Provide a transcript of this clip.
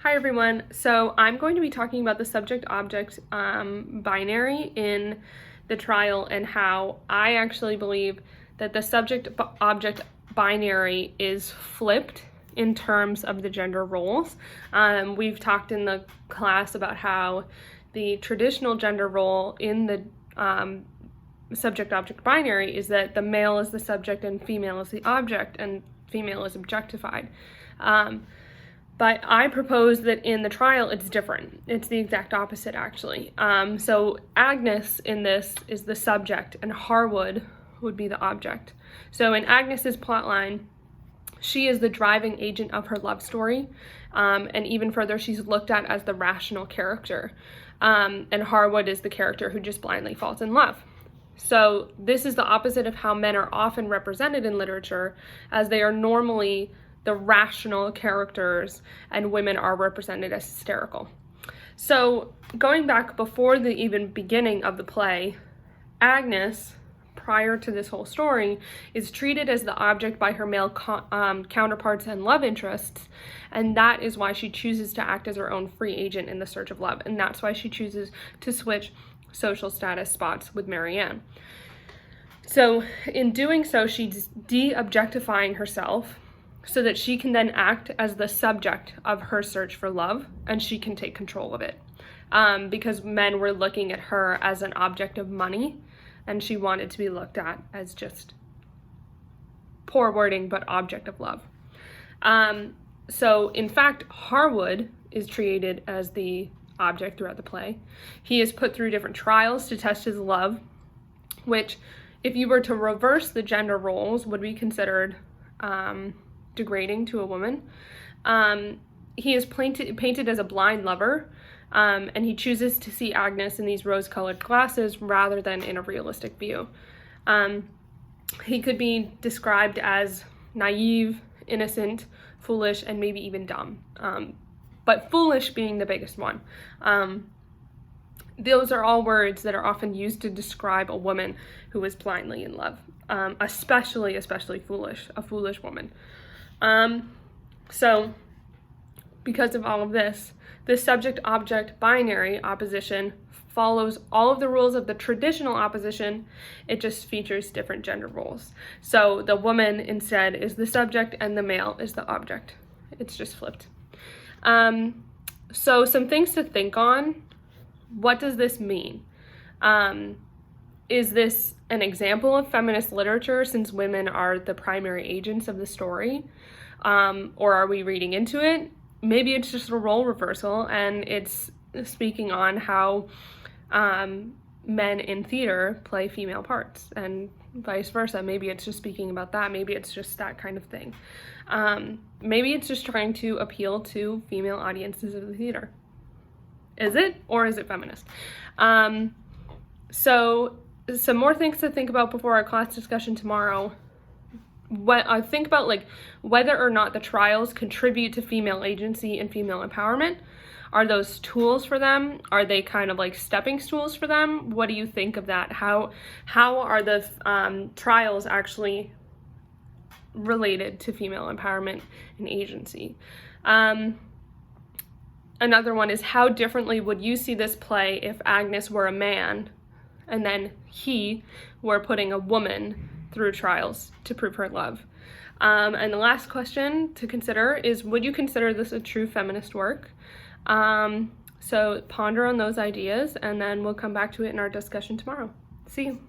Hi everyone. So I'm going to be talking about the subject-object binary in the Tryall and how I actually believe that the subject-object binary is flipped in terms of the gender roles. We've talked in the class about how the traditional gender role in the subject-object binary is that the male is the subject and female is the object, and female is objectified. But I propose that in the Tryall, it's different. It's the exact opposite, actually. So Agnes in this is the subject, and Harwood would be the object. So in Agnes's plotline, she is the driving agent of her love story, and even further, she's looked at as the rational character. And Harwood is the character who just blindly falls in love. So this is the opposite of how men are often represented in literature, as they are normally the rational characters and women are represented as hysterical. So going back before the even beginning of the play, Agnes, prior to this whole story, is treated as the object by her male counterparts and love interests, and that is why she chooses to act as her own free agent in the search of love, and that's why she chooses to switch social status spots with Marianne. So in doing so, she's de-objectifying herself so that she can then act as the subject of her search for love, and she can take control of it. Because men were looking at her as an object of money, and she wanted to be looked at as just, poor wording, but object of love. So in fact, Harwood is treated as the object throughout the play. He is put through different trials to test his love, which, if you were to reverse the gender roles, would be considered degrading to a woman. He is painted as a blind lover, and he chooses to see Agnes in these rose-colored glasses rather than in a realistic view. He could be described as naive, innocent, foolish, and maybe even dumb, but foolish being the biggest one. Those are all words that are often used to describe a woman who is blindly in love, especially foolish, a foolish woman. So because of all of this, the subject-object binary opposition follows all of the rules of the traditional opposition. It just features different gender roles. So the woman instead is the subject and the male is the object. It's just flipped. So some things to think on. What does this mean? Is this an example of feminist literature since women are the primary agents of the story? Or are we reading into it? Maybe it's just a role reversal and it's speaking on how men in theater play female parts and vice versa. Maybe it's just speaking about that. Maybe it's just that kind of thing. Maybe it's just trying to appeal to female audiences of the theater. Is it? Or is it feminist? So some more things to think about before our class discussion tomorrow. Think about whether or not the Tryalls contribute to female agency and female empowerment. Are those tools for them? Are they kind of like stepping stools for them? What do you think of that? How are the Tryalls actually related to female empowerment and agency? Another one is, how differently would you see this play if Agnes were a man and then he were putting a woman through trials to prove her love? And the last question to consider is, would you consider this a true feminist work? So ponder on those ideas, and then we'll come back to it in our discussion tomorrow. See you.